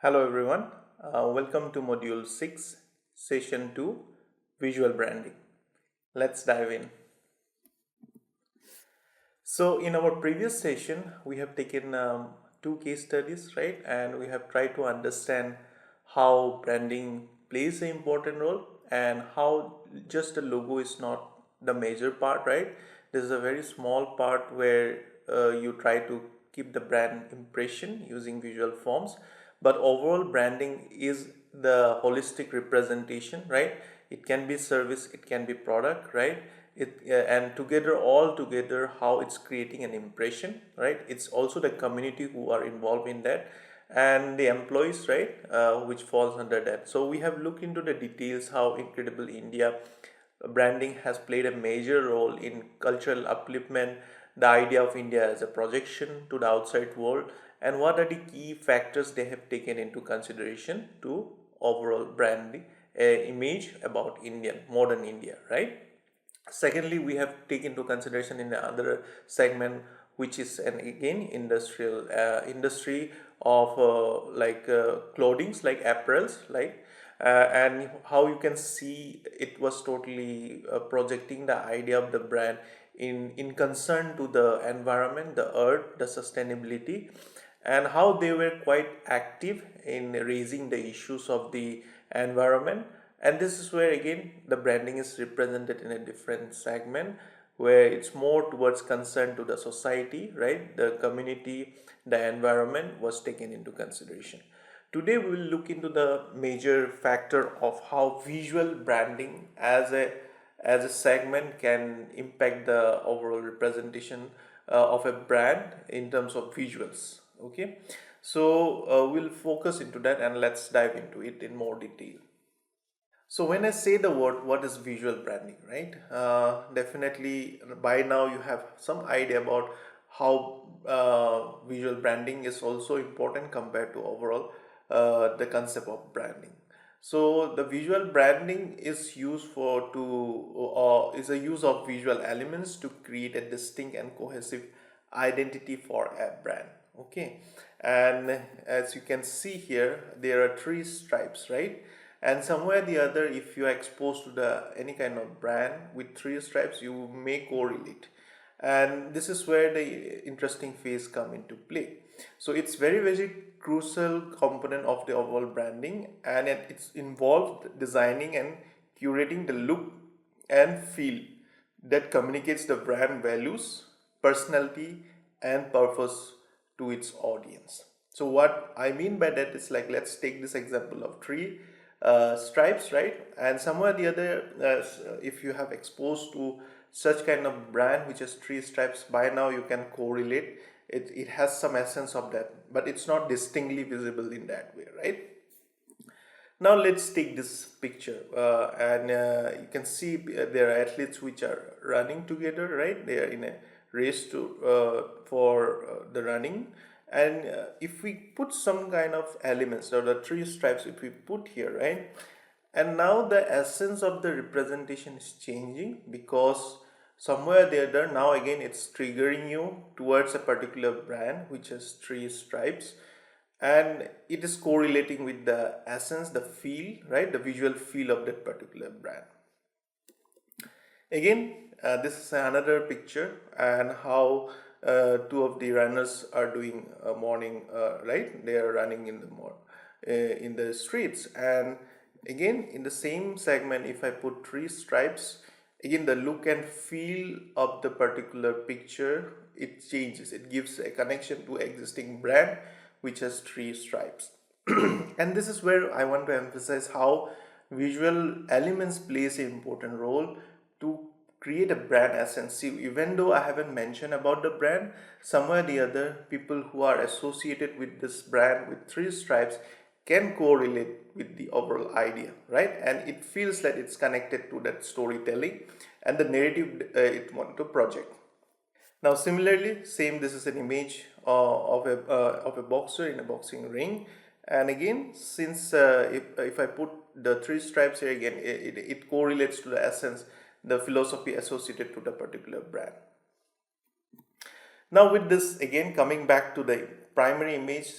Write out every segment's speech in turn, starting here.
Hello everyone, welcome to Module 6, Session 2, Visual Branding. Let's dive in. So, in our previous session, we have taken two case studies, right? And we have tried to understand how branding plays an important role and how just the logo is not the major part, right? This is a very small part where you try to keep the brand impression using visual forms, but overall branding is the holistic representation, right? It can be service, it can be product, right? And together, all together, how it's creating an impression, right? It's also the community who are involved in that, and the employees, right, which falls under that. So we have looked into the details how Incredible India branding has played a major role in cultural upliftment, the idea of India as a projection to the outside world, and what are the key factors they have taken into consideration to overall branding image about Indian modern India, right? Secondly, we have taken into consideration in the other segment, which is an again industrial industry of clothings, like apparels, and how you can see it was totally projecting the idea of the brand in concern to the environment, the earth, the sustainability, and how they were quite active in raising the issues of the environment. And this is where again the branding is represented in a different segment, where it's more towards concern to the society, right, the community, the environment was taken into consideration. Today we will look into the major factor of how visual branding as a segment can impact the overall representation of a brand in terms of visuals. Okay, so we'll focus into that and let's dive into it in more detail. So when I say the word, what is visual branding, right? Definitely by now you have some idea about how visual branding is also important compared to overall the concept of branding. So the visual branding is used for to is a use of visual elements to create a distinct and cohesive identity for a brand. Okay, and as you can see here, there are three stripes, right? And somewhere or the other, if you are exposed to the any kind of brand with three stripes, you may correlate, and this is where the interesting phase come into play. So it's very crucial component of the overall branding, and it's involved designing and curating the look and feel that communicates the brand values, personality, and purpose to its audience. So what I mean by that is, like, let's take this example of three stripes, right? And somewhere the other, if you have exposed to such kind of brand which has three stripes, by now you can correlate it. It has some essence of that, but it's not distinctly visible in that way, right? Now let's take this picture, and you can see there are athletes which are running together, right? They are in a race to for the running, and if we put some kind of elements or the three stripes, if we put here, right, and now the essence of the representation is changing, because somewhere there now again it's triggering you towards a particular brand which has three stripes, and it is correlating with the essence, the feel, right, the visual feel of that particular brand. Again, this is another picture, and how two of the runners are doing morning, right, they are running in in the streets. And again, in the same segment, if I put three stripes, again the look and feel of the particular picture, it changes, it gives a connection to existing brand which has three stripes. And this is where I want to emphasize how visual elements plays an important role to create a brand essence. See, even though I haven't mentioned about the brand, somewhere or the other, people who are associated with this brand with three stripes can correlate with the overall idea, right? And it feels like it's connected to that storytelling and the narrative it want to project. Now similarly, same, this is an image of a boxer in a boxing ring, and again, since if I put the three stripes here, again it correlates to the essence, the philosophy associated to the particular brand. Now with this, again coming back to the primary image,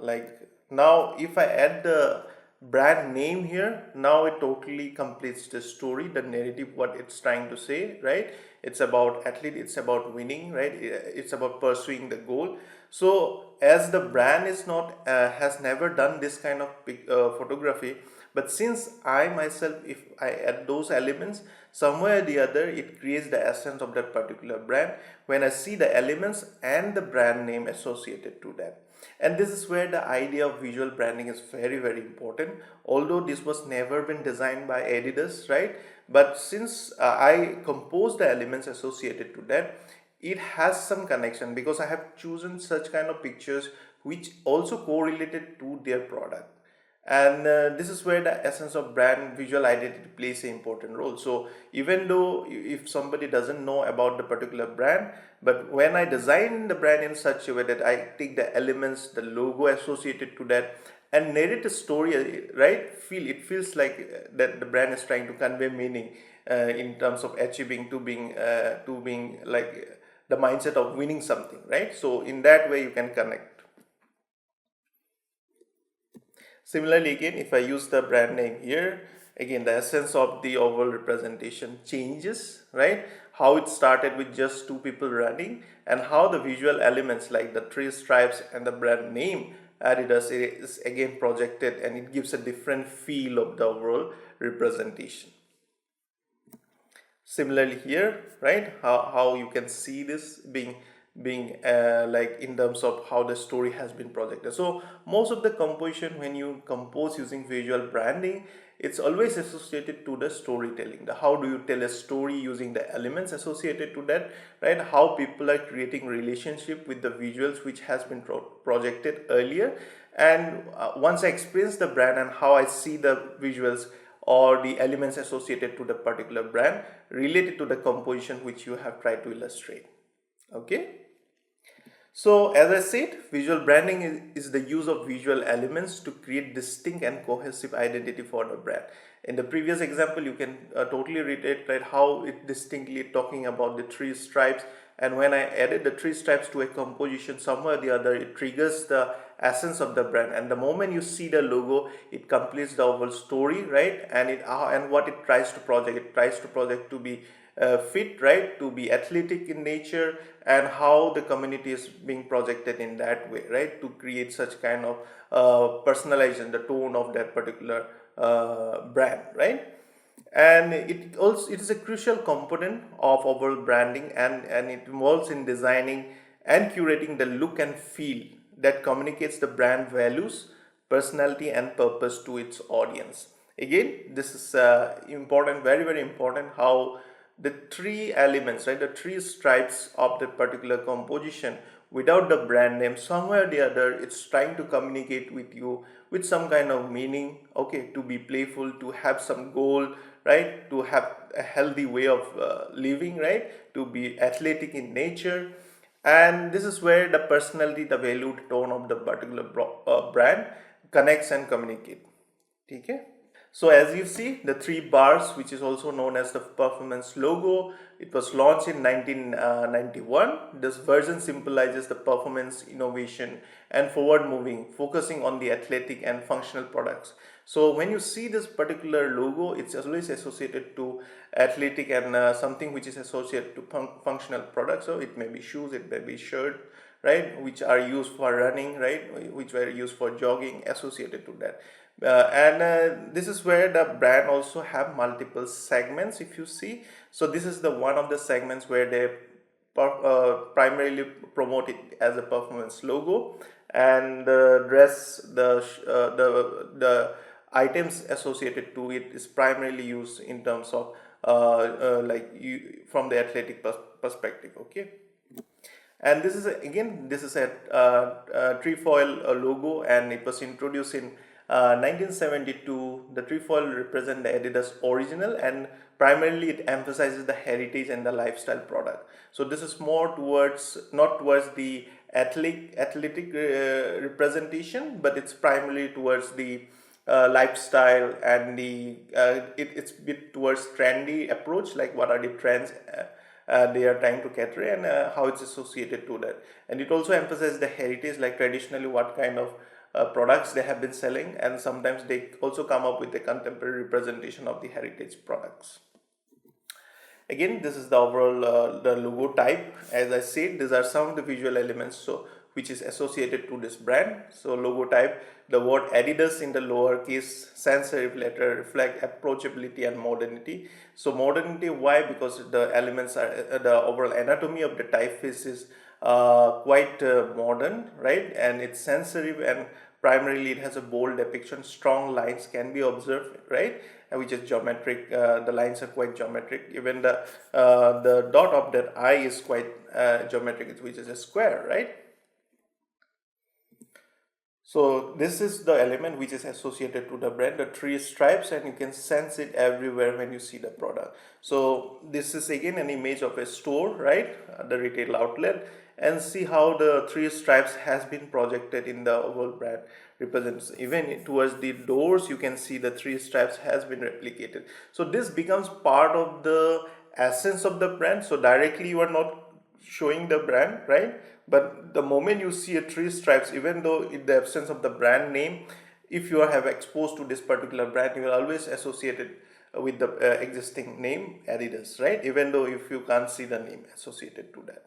like Now if I add the brand name here, now it totally completes the story, the narrative, what it's trying to say, right? It's about athlete, it's about winning, right? It's about pursuing the goal. So as the brand is not has never done this kind of photography, but since I myself, if I add those elements, somewhere or the other it creates the essence of that particular brand when I see the elements and the brand name associated to that. And this is where the idea of visual branding is very, very important. Although this was never been designed by Adidas, right? But since I composed the elements associated to that, it has some connection because I have chosen such kind of pictures which also correlated to their product. And this is where the essence of brand visual identity plays an important role. So even though if somebody doesn't know about the particular brand, but when I design the brand in such a way that I take the elements, the logo associated to that, and narrate a story, right? It feels like that the brand is trying to convey meaning in terms of achieving to being like the mindset of winning something, right? So in that way you can connect. Similarly, again, if I use the brand name here, again, the essence of the overall representation changes, right? How it started with just two people running, and how the visual elements like the three stripes and the brand name Adidas is again projected, and it gives a different feel of the overall representation. Similarly here, right, how you can see this being like in terms of how the story has been projected. So most of the composition, when you compose using visual branding, it's always associated to the storytelling. The how do you tell a story using the elements associated to that, right? How people are creating relationship with the visuals which has been projected earlier. And once I experience the brand and how I see the visuals or the elements associated to the particular brand related to the composition which you have tried to illustrate. Okay. So as I said, visual branding is the use of visual elements to create distinct and cohesive identity for the brand. In the previous example, you can totally reiterate, right, how it distinctly talking about the three stripes, and when I added the three stripes to a composition, somewhere or the other it triggers the essence of the brand, and the moment you see the logo, it completes the overall story, right? And and what it tries to project, to be fit, right, to be athletic in nature, and how the community is being projected in that way, right, to create such kind of personalization, the tone of that particular brand, right? And it is a crucial component of overall branding, and it involves in designing and curating the look and feel that communicates the brand values, personality and purpose to its audience. Again, this is important, very, very important, how the three elements, right, the three stripes of the particular composition, without the brand name, somewhere or the other it's trying to communicate with you with some kind of meaning, okay, to be playful, to have some goal, right, to have a healthy way of living, right, to be athletic in nature. And this is where the personality, the valued tone of the particular brand connects and communicate. Okay. So as you see, the three bars, which is also known as the performance logo, it was launched in 1991. This version symbolizes the performance, innovation and forward moving, focusing on the athletic and functional products. So when you see this particular logo, it's always associated to athletic and something which is associated to functional products. So it may be shoes, it may be shirt, right, which are used for running, right, which were used for jogging, associated to that. And this is where the brand also have multiple segments, if you see. So this is the one of the segments where they primarily promote it as a performance logo, and the dress, the items associated to it is primarily used in terms of like you from the athletic perspective. Okay. And this is again, this is a trefoil logo, and it was introduced in 1972. The trefoil represent the Adidas original, and primarily it emphasizes the heritage and the lifestyle product. So this is more towards, not towards the athletic representation, but it's primarily towards the lifestyle, and it's bit towards trendy approach, like what are the trends they are trying to cater, and how it's associated to that. And it also emphasizes the heritage, like traditionally what kind of products they have been selling, and sometimes they also come up with a contemporary representation of the heritage products. Again, this is the overall the logo type. As I said, these are some of the visual elements which is associated to this brand. So logo type, the word Adidas in the lowercase sans serif letter reflect approachability and modernity. So modernity, why? Because the elements are the overall anatomy of the typeface is quite modern, right? And it's sans serif, and primarily it has a bold depiction. Strong lines can be observed, right? Which is geometric. The lines are quite geometric. Even the dot of that eye is quite geometric, which is a square, right? So this is the element which is associated to the brand, the three stripes, and you can sense it everywhere when you see the product. So this is again an image of a store, right? The retail outlet, and see how the three stripes has been projected in the overall brand represents. Even towards the doors, you can see the three stripes has been replicated. So this becomes part of the essence of the brand. So directly you are not showing the brand, right? But the moment you see a three stripes, even though in the absence of the brand name, if you have exposed to this particular brand, you will always associate it with the existing name Adidas, right? Even though if you can't see the name associated to that.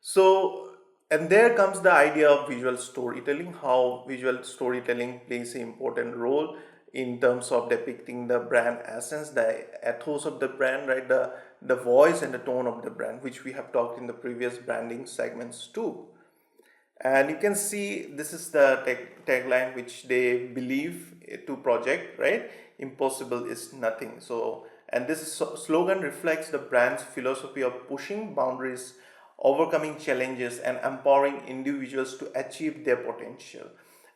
So, and there comes the idea of visual storytelling, how visual storytelling plays an important role in terms of depicting the brand essence, the ethos of the brand, right? The voice and the tone of the brand, which we have talked in the previous branding segments too. And you can see this is the tagline which they believe to project, right? Impossible is nothing. So, and this slogan reflects the brand's philosophy of pushing boundaries, overcoming challenges, and empowering individuals to achieve their potential.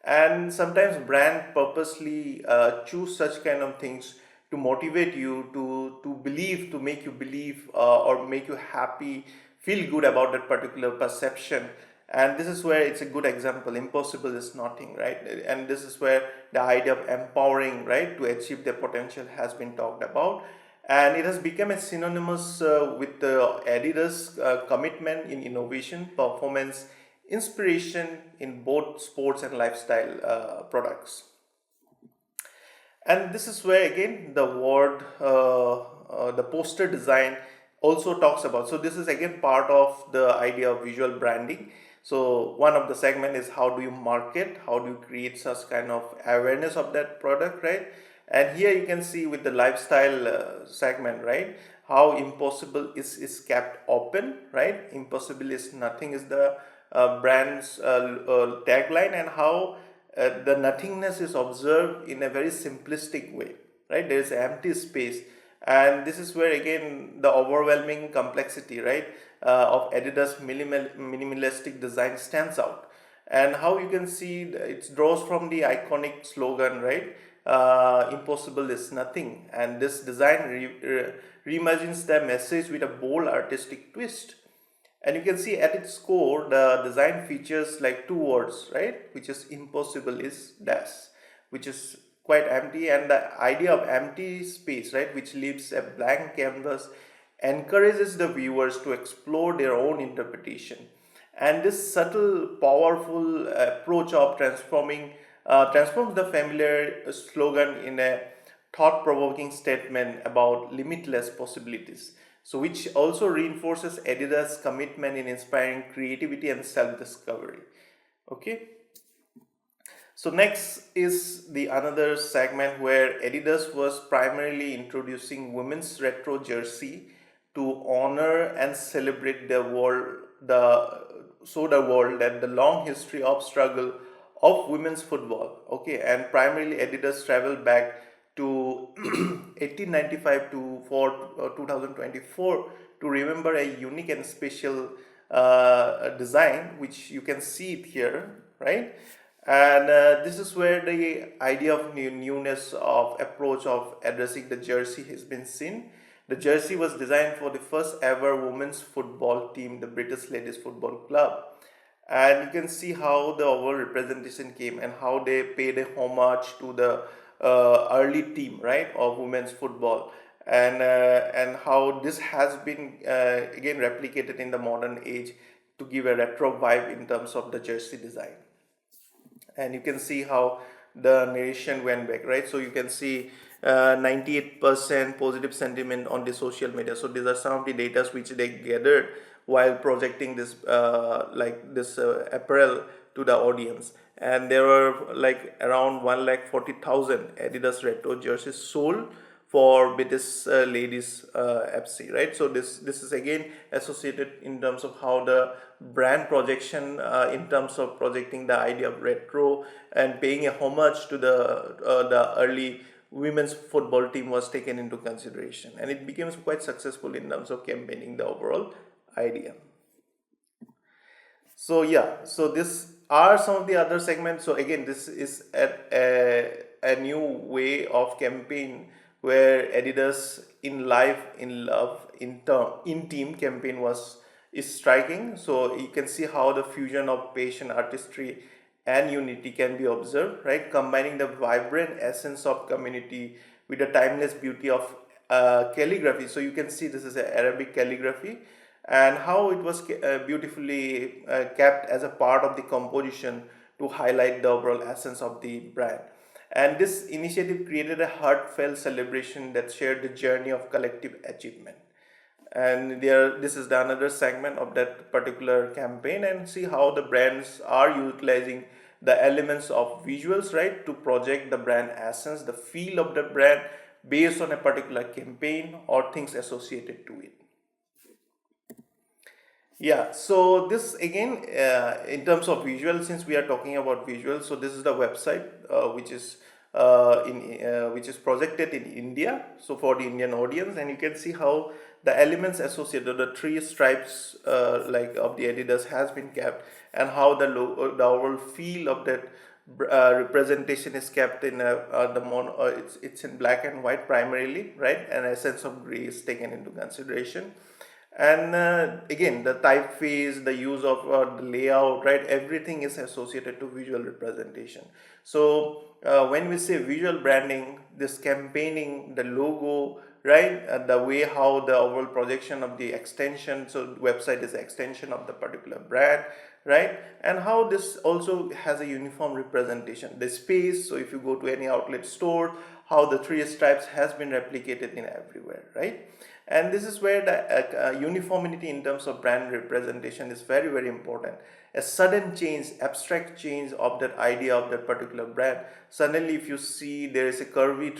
And sometimes brand purposely choose such kind of things to motivate you to believe, to make you believe, or make you happy, feel good about that particular perception. And this is where it's a good example, impossible is nothing, right? And this is where the idea of empowering, right, to achieve their potential has been talked about, and it has become a synonymous with the Adidas commitment in innovation, performance, inspiration in both sports and lifestyle products. And this is where again the word the poster design also talks about. So this is again part of the idea of visual branding. So one of the segment is how do you market, how do you create such kind of awareness of that product, right? And here you can see with the lifestyle segment, right, how impossible is kept open, right? Impossible is nothing is the brand's tagline, and how the nothingness is observed in a very simplistic way, right? There is empty space, and this is where again the overwhelming complexity, right, of Adidas minimalistic design stands out. And how you can see it draws from the iconic slogan, right? Impossible is nothing, and this design reimagines the message with a bold artistic twist. And you can see at its core the design features like two words, right, which is impossible is dash, which is quite empty, and the idea of empty space, right, which leaves a blank canvas, encourages the viewers to explore their own interpretation. And this subtle powerful approach of transforms the familiar slogan in a thought-provoking statement about limitless possibilities. So, which also reinforces Adidas' commitment in inspiring creativity and self-discovery. Okay. So next is the another segment where Adidas was primarily introducing women's retro jersey to honor and celebrate the world that the long history of struggle of women's football. Okay, and primarily Adidas traveled back to 1895 to for 2024 to remember a unique and special design, which you can see it here, right? And this is where the idea of newness of approach of addressing the jersey has been seen. The jersey was designed for the first ever women's football team, the British Ladies Football Club. And you can see how the overall representation came and how they paid a homage to the early team, right, of women's football, and how this has been again replicated in the modern age, to give a retro vibe in terms of the jersey design. And you can see how the narration went back, right? So you can see 98% positive sentiment on the social media. So these are some of the data which they gathered while projecting this apparel to the audience. And there were like around 140,000 Adidas retro jerseys sold for British ladies FC, right? So this is again associated in terms of how the brand projection, in terms of projecting the idea of retro and paying a homage to the early women's football team was taken into consideration, and it became quite successful in terms of campaigning the overall idea. So yeah, so this are some of the other segments. So again, this is a new way of campaign where Adidas in life, in love, in team campaign is striking. So you can see how the fusion of passion, artistry, and unity can be observed, right? Combining the vibrant essence of community with the timeless beauty of calligraphy. So you can see this is a Arabic calligraphy, and how it was beautifully kept as a part of the composition to highlight the overall essence of the brand. And this initiative created a heartfelt celebration that shared the journey of collective achievement. And there, this is the another segment of that particular campaign, and see how the brands are utilizing the elements of visuals, right, to project the brand essence, the feel of the brand based on a particular campaign or things associated to it. Yeah, so this again, in terms of visual, since we are talking about visuals, so this is the website which is projected in India, so for the Indian audience, and you can see how the elements associated, the three stripes like of the Adidas has been kept, and how the overall feel of that representation is kept in it's in black and white primarily, right, and a sense of gray is taken into consideration. And again, the typeface, the use of the layout, right, everything is associated to visual representation. So when we say visual branding, this campaigning, the logo, right, the way how the overall projection of the extension, so website is an extension of the particular brand, right, and how this also has a uniform representation, the space. So if you go to any outlet store, how the three stripes has been replicated in everywhere, right? And this is where the uniformity in terms of brand representation is very, very important. A sudden change, abstract change of that idea of that particular brand, suddenly if you see there is a curvy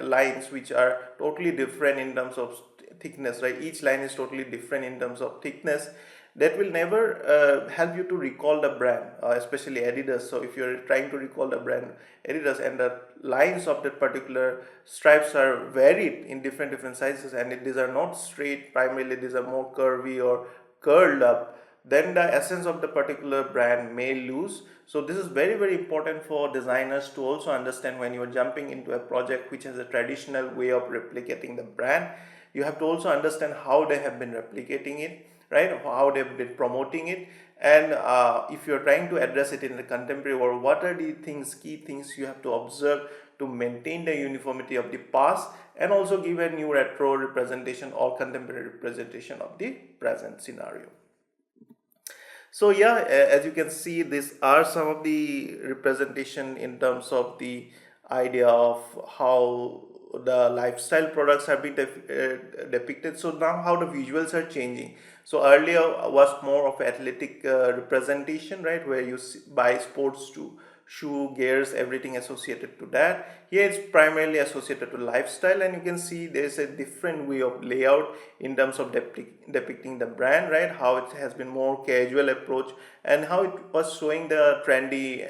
lines which are totally different in terms of thickness, right, each line is totally different in terms of thickness, that will never help you to recall the brand, especially Adidas. So if you're trying to recall the brand Adidas, and the lines of that particular stripes are varied in different sizes, and these are not straight, primarily these are more curvy or curled up, then the essence of the particular brand may lose. So this is very, very important for designers to also understand when you're jumping into a project which has a traditional way of replicating the brand. You have to also understand how they have been replicating it, right, how they've been promoting it, and if you're trying to address it in the contemporary world, what are the key things you have to observe to maintain the uniformity of the past, and also give a new retro representation or contemporary representation of the present scenario. So yeah, as you can see, these are some of the representation in terms of the idea of how the lifestyle products have been depicted. So now how the visuals are changing. So earlier was more of athletic representation, right, where you buy sports shoe, gears, everything associated to that. Here it's primarily associated to lifestyle, and you can see there's a different way of layout in terms of depicting the brand, right, how it has been more casual approach, and how it was showing the trendy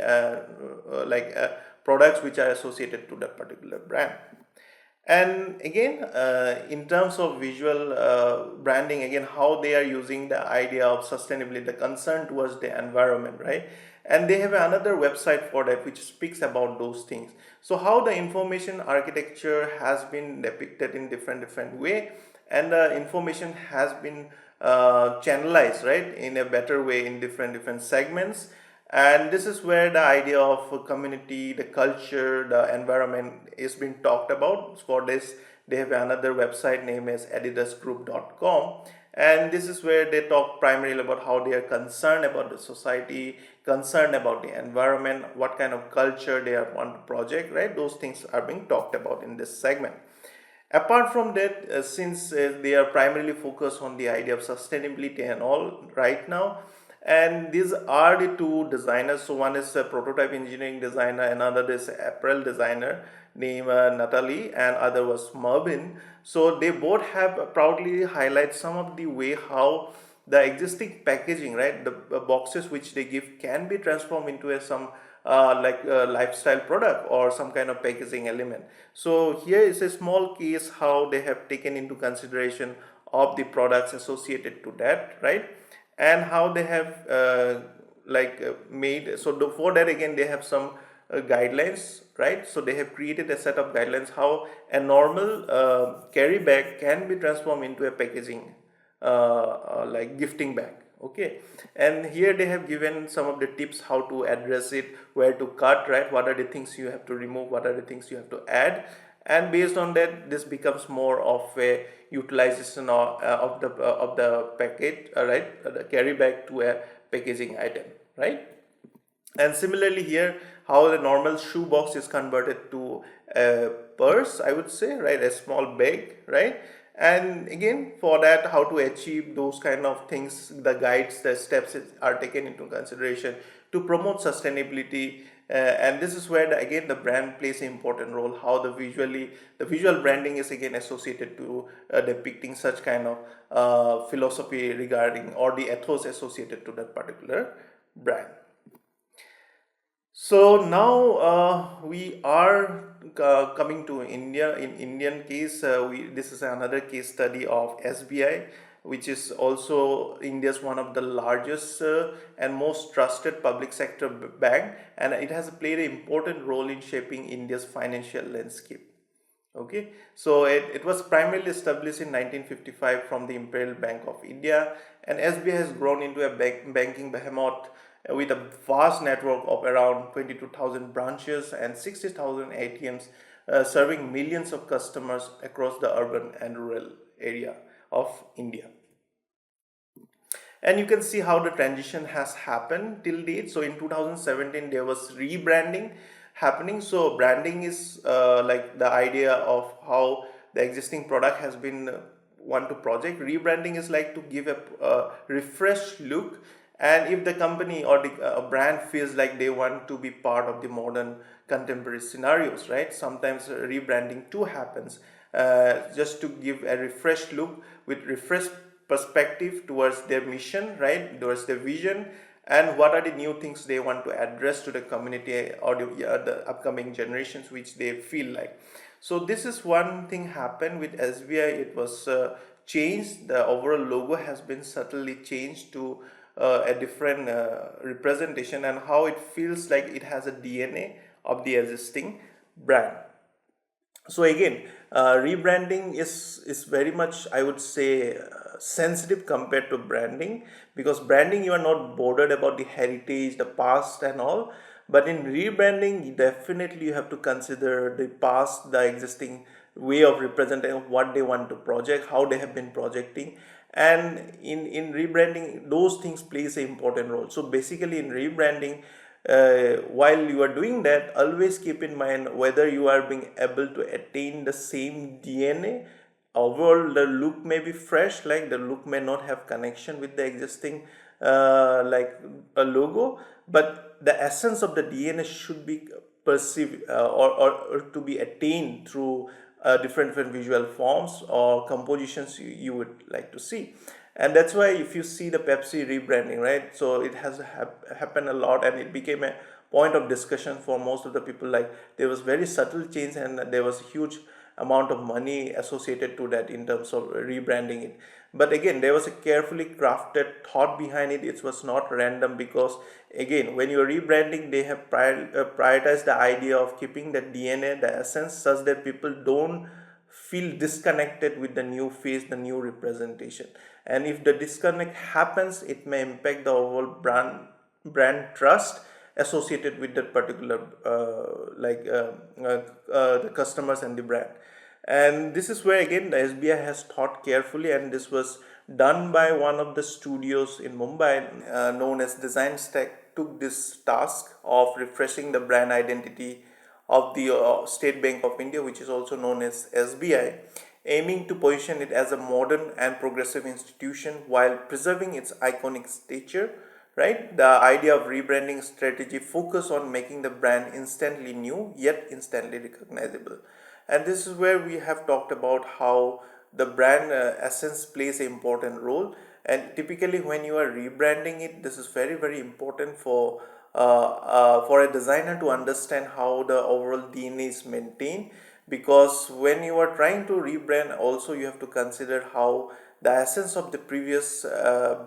products which are associated to that particular brand. And again, in terms of visual branding, again, how they are using the idea of sustainability, the concern towards the environment, right? And they have another website for that which speaks about those things. So how the information architecture has been depicted in different way, and the information has been channelized, right, in a better way in different segments. And this is where the idea of community, the culture, the environment is being talked about. For this, they have another website named as adidasgroup.com, And this is where they talk primarily about how they are concerned about the society, concerned about the environment, what kind of culture they are want to project, right? Those things are being talked about in this segment. Apart from that, since they are primarily focused on the idea of sustainability and all right now, and these are the two designers. So one is a prototype engineering designer, another is apparel designer named Natalie, and other was Mervin. So they both have proudly highlight some of the way how the existing packaging, right, the boxes which they give can be transformed into some like a lifestyle product or some kind of packaging element. So here is a small case how they have taken into consideration of the products associated to that, right, and how they have made. So for that again they have some guidelines, right? So they have created a set of guidelines how a normal carry bag can be transformed into a packaging like gifting bag. Okay, and here they have given some of the tips how to address it, where to cut, right, what are the things you have to remove, what are the things you have to add, and based on that this becomes more of a utilization of the packet, right, the carry bag to a packaging item, right. And similarly here how the normal shoe box is converted to a purse, I would say, right, a small bag, right. And again for that how to achieve those kind of things, the guides, the steps are taken into consideration to promote sustainability. And this is where again the brand plays an important role, how the visual branding is again associated to depicting such kind of philosophy regarding or the ethos associated to that particular brand. So now we are coming to India. In Indian case, this is another case study of SBI, which is also India's one of the largest and most trusted public sector bank, and it has played an important role in shaping India's financial landscape. Okay, so it was primarily established in 1955 from the Imperial Bank of India, and SBI has grown into a banking behemoth with a vast network of around 22,000 branches and 60,000 ATMs, serving millions of customers across the urban and rural area of India. And you can see how the transition has happened till date. So in 2017 there was rebranding happening. So branding is like the idea of how the existing product has been one to project. Rebranding is like to give a refreshed look, and if the company or the brand feels like they want to be part of the modern contemporary scenarios, right, sometimes rebranding too happens just to give a refreshed look with refreshed perspective towards their mission, right, towards their vision, and what are the new things they want to address to the community or the upcoming generations which they feel like. So this is one thing happened with SBI. It was changed. The overall logo has been subtly changed to a different representation, and how it feels like it has a DNA of the existing brand. So again rebranding is very much, I would say, sensitive compared to branding, because branding you are not bothered about the heritage, the past and all, but in rebranding definitely you have to consider the past, the existing way of representing what they want to project, how they have been projecting. And in rebranding those things plays an important role. So basically in rebranding, while you are doing that, always keep in mind whether you are being able to attain the same DNA. Overall the look may be fresh, like the look may not have connection with the existing like a logo, but the essence of the DNA should be perceived or to be attained through different visual forms or compositions you would like to see. And that's why if you see the Pepsi rebranding, right, so it has happened a lot, and it became a point of discussion for most of the people. Like there was very subtle change, and there was huge amount of money associated to that in terms of rebranding it. But again there was a carefully crafted thought behind it. It was not random, because again when you are rebranding they have prioritized the idea of keeping the DNA, the essence, such that people don't feel disconnected with the new face, the new representation. And if the disconnect happens, it may impact the overall brand trust associated with that particular the customers and the brand. And this is where again the SBI has thought carefully, and this was done by one of the studios in Mumbai, known as Design Stack, took this task of refreshing the brand identity of the State Bank of India, which is also known as SBI, aiming to position it as a modern and progressive institution while preserving its iconic stature. Right, the idea of rebranding strategy focus on making the brand instantly new yet instantly recognizable, and this is where we have talked about how the brand essence plays an important role. And typically when you are rebranding it, this is very very important for a designer to understand how the overall DNA is maintained, because when you are trying to rebrand also you have to consider how the essence of the previous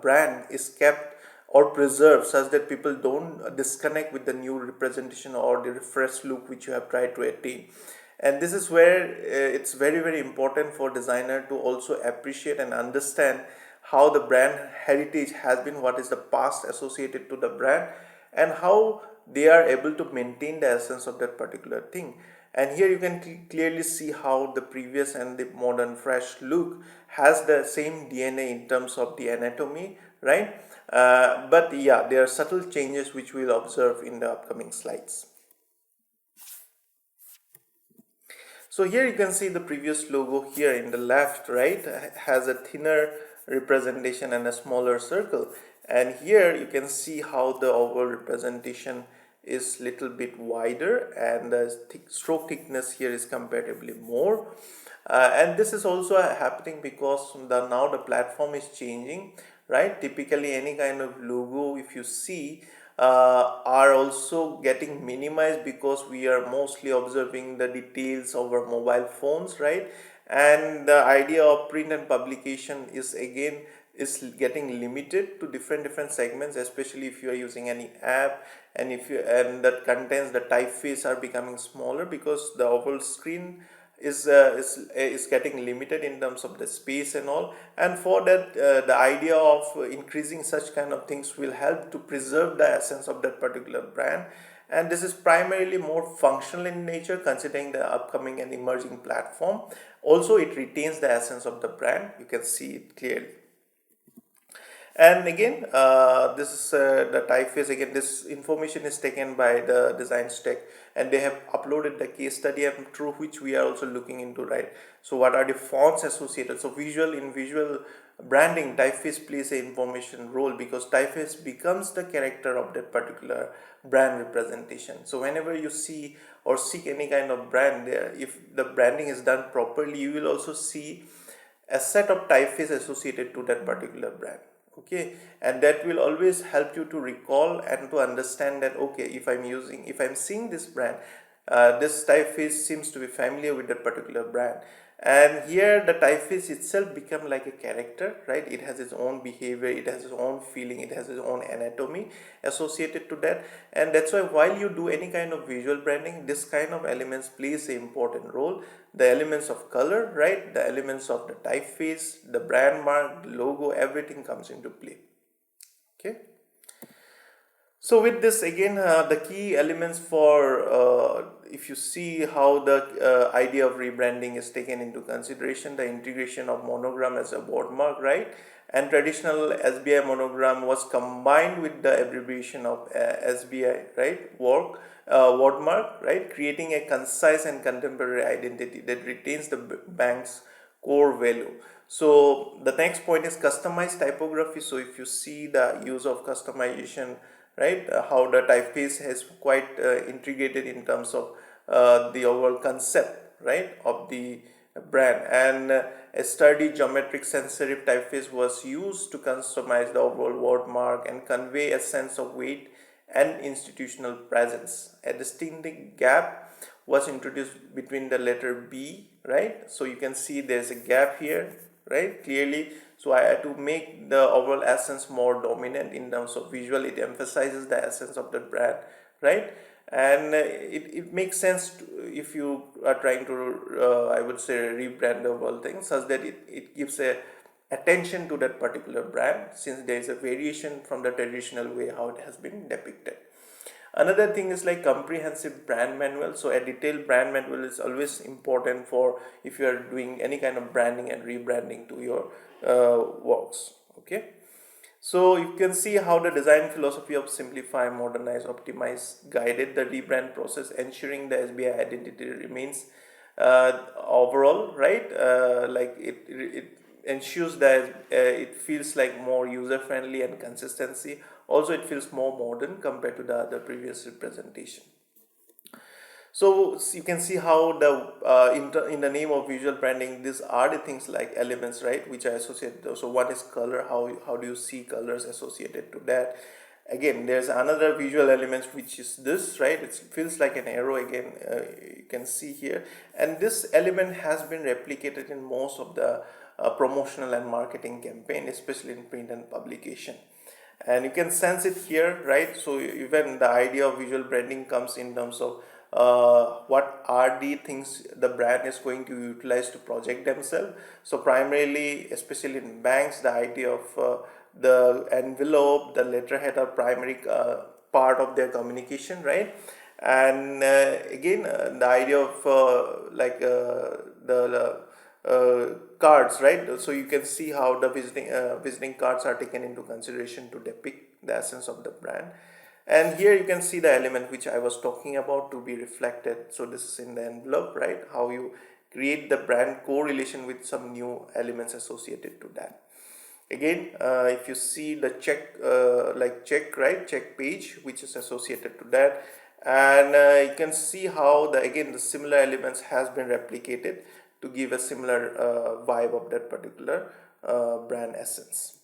brand is kept or preserved such that people don't disconnect with the new representation or the refreshed look which you have tried to attain. And this is where it's very very important for designer to also appreciate and understand how the brand heritage has been, what is the past associated to the brand, and how they are able to maintain the essence of that particular thing. And here you can clearly see how the previous and the modern fresh look has the same DNA in terms of the anatomy, right? But yeah, there are subtle changes which we'll observe in the upcoming slides. So here you can see the previous logo here in the left, right, has a thinner representation and a smaller circle. And here you can see how the overall representation is little bit wider, and the stroke thickness here is comparatively more. And this is also happening because now the platform is changing, right? Typically any kind of logo, if you see, are also getting minimized because we are mostly observing the details of our mobile phones, right? And the idea of print and publication is again is getting limited to different segments, especially if you are using any app, and if you and that contains the typeface are becoming smaller because the overall screen is getting limited in terms of the space and all. And for that the idea of increasing such kind of things will help to preserve the essence of that particular brand. And this is primarily more functional in nature, considering the upcoming and emerging platform. Also it retains the essence of the brand, you can see it clearly. And again this is the typeface. Again, this information is taken by the Design Stack, and they have uploaded the case study and through which we are also looking into, right? So what are the fonts associated? So visual branding, typeface plays a information role because typeface becomes the character of that particular brand representation. So whenever you see or seek any kind of brand there, if the branding is done properly, you will also see a set of typeface associated to that particular brand. Okay, and that will always help you to recall and to understand that okay, if I'm seeing this brand, this typeface seems to be familiar with that particular brand. And here the typeface itself become like a character, right? It has its own behavior, it has its own feeling, it has its own anatomy associated to that. And that's why while you do any kind of visual branding, this kind of elements plays an important role. The elements of color, right, the elements of the typeface, the brand mark, the logo, everything comes into play. Okay, so with this again the key elements for if you see how the idea of rebranding is taken into consideration, the integration of monogram as a wordmark, right? And traditional SBI monogram was combined with the abbreviation of SBI, right, wordmark, right, creating a concise and contemporary identity that retains the bank's core value. So the next point is customized typography. So if you see the use of customization, right, how the typeface has quite integrated in terms of the overall concept, right, of the brand. And a sturdy geometric sans serif typeface was used to customize the overall wordmark and convey a sense of weight and institutional presence. A distinctive gap was introduced between the letter B, right? So you can see there's a gap here, right, clearly. So I had to make the overall essence more dominant in terms of visual. It emphasizes the essence of the brand, right? And it makes sense if you are trying to I would say rebrand the whole thing such that it gives a attention to that particular brand, since there is a variation from the traditional way how it has been depicted. Another thing is like comprehensive brand manual. So a detailed brand manual is always important for if you are doing any kind of branding and rebranding to your works. Okay, so you can see how the design philosophy of simplify, modernize, optimize guided the rebrand process, ensuring the SBI identity remains overall, right? Like it ensures that it feels like more user friendly and consistency. Also, it feels more modern compared to the other previous representation. So you can see how the in the name of visual branding, these are the things like elements, right, which are associated. So one is color. How do you see colors associated to that? Again, there's another visual element which is this, right? It feels like an arrow. Again, you can see here, and this element has been replicated in most of the promotional and marketing campaign, especially in print and publication, and you can sense it here, right? So even the idea of visual branding comes in terms of what are the things the brand is going to utilize to project themselves. So primarily, especially in banks, the idea of the envelope, the letterhead are primary part of their communication, right? And again, the idea of cards, right? So you can see how the visiting cards are taken into consideration to depict the essence of the brand. And here you can see the element which I was talking about to be reflected. So this is in the envelope, right? How you create the brand correlation with some new elements associated to that. Again, if you see the check, right, check page which is associated to that, and you can see how the similar elements has been replicated to give a similar vibe of that particular brand essence.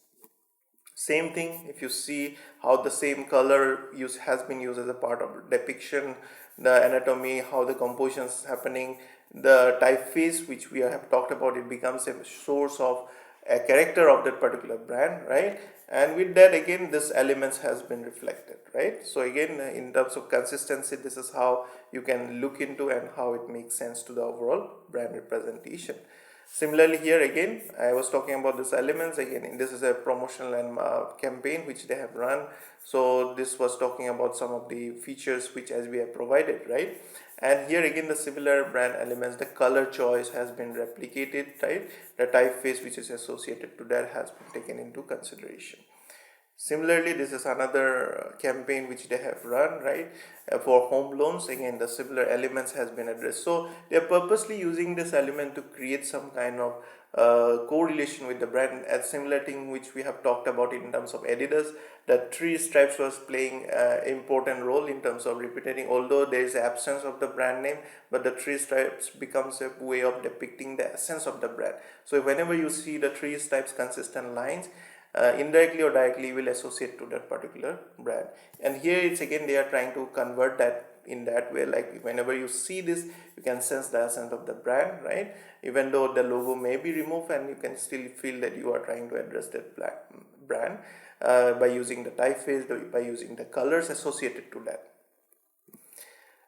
Same thing, if you see how the same color use has been used as a part of depiction, the anatomy, how the composition is happening, the typeface which we have talked about, it becomes a source of a character of that particular brand, right? And with that, again, this elements has been reflected, right? So again, in terms of consistency, this is how you can look into and how it makes sense to the overall brand representation. Similarly, here again, I was talking about these elements. Again, this is a promotional and campaign which they have run. So this was talking about some of the features which as we have provided, right? And here again, the similar brand elements, the color choice has been replicated, right? The typeface which is associated to that has been taken into consideration. Similarly, this is another campaign which they have run, right, for home loans. Again, the similar elements has been addressed. So they are purposely using this element to create some kind of correlation with the brand. A similar thing which we have talked about in terms of Adidas, the three stripes was playing important role in terms of repeating. Although there is absence of the brand name, but the three stripes becomes a way of depicting the essence of the brand. So whenever you see the three stripes consistent lines, indirectly or directly will associate to that particular brand. And here it's again they are trying to convert that in that way, like whenever you see this, you can sense the essence of the brand, right? Even though the logo may be removed, and you can still feel that you are trying to address that brand by using the typeface, by using the colors associated to that.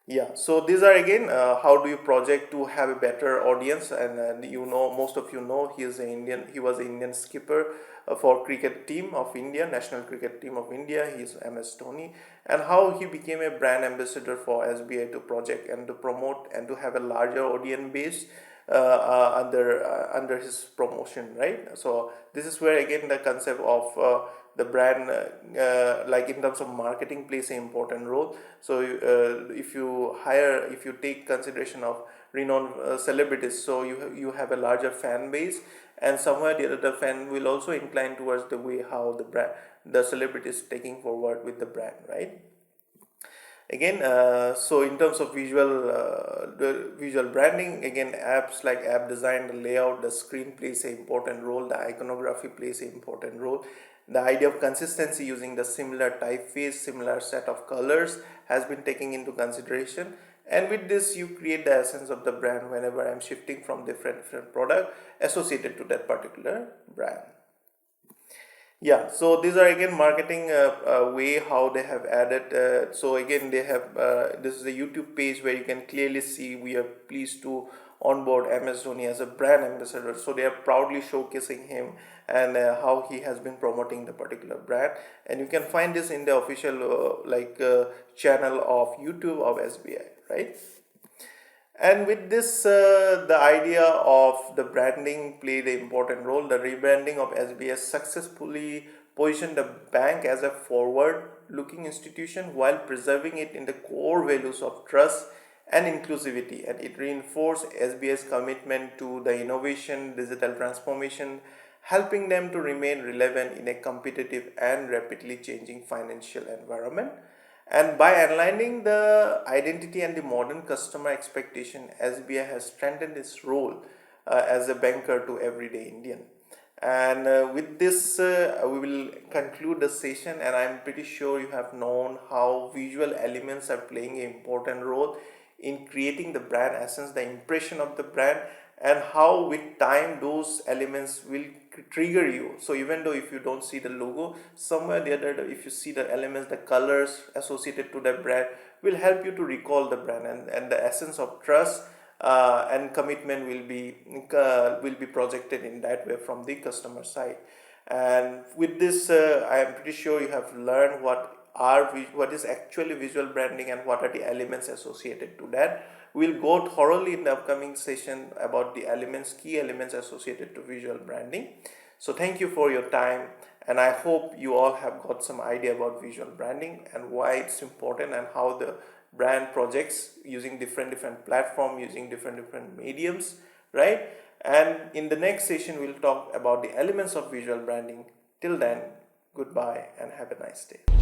Yeah, so these are again how do you project to have a better audience, and you know, most of you know he is an Indian. He was an Indian skipper for cricket team of India, national cricket team of India. He is MS Dhoni, and how he became a brand ambassador for SBI to project and to promote and to have a larger audience base under his promotion, right? So this is where again the concept of the brand like in terms of marketing plays an important role. So if you take consideration of renowned celebrities, so you have a larger fan base, and somewhere the other fan will also incline towards the way how the celebrity is taking forward with the brand, right? Again, so in terms of the visual branding, again, apps like app design, the layout, the screen plays an important role, the iconography plays an important role. The idea of consistency using the similar typeface, similar set of colors has been taken into consideration, and with this you create the essence of the brand whenever I'm shifting from different product associated to that particular brand. Yeah, so these are again marketing way how they have added. So again, they have this is a YouTube page where you can clearly see we are pleased to onboard MS Dhoni as a brand ambassador. So they are proudly showcasing him and how he has been promoting the particular brand. And you can find this in the official channel of YouTube of SBI, right? And with this, the idea of the branding played an important role. The rebranding of SBS successfully positioned the bank as a forward-looking institution while preserving it in the core values of trust and inclusivity. And it reinforced SBS commitment to the innovation, digital transformation, helping them to remain relevant in a competitive and rapidly changing financial environment. And by aligning the identity and the modern customer expectation, SBI has strengthened its role as a banker to everyday Indian. And with this, we will conclude the session. And I'm pretty sure you have known how visual elements are playing an important role in creating the brand essence, the impression of the brand, and how with time those elements will trigger you. So even though if you don't see the logo, somewhere the other, if you see the elements, the colors associated to the brand will help you to recall the brand, and the essence of trust and commitment will be projected in that way from the customer side. And with this, I am pretty sure you have learned what is actually visual branding and what are the elements associated to that. We'll go thoroughly in the upcoming session about the elements, key elements associated to visual branding. So thank you for your time, and I hope you all have got some idea about visual branding and why it's important and how the brand projects using different platform, using different mediums, right? And in the next session we'll talk about the elements of visual branding. Till then, goodbye and have a nice day.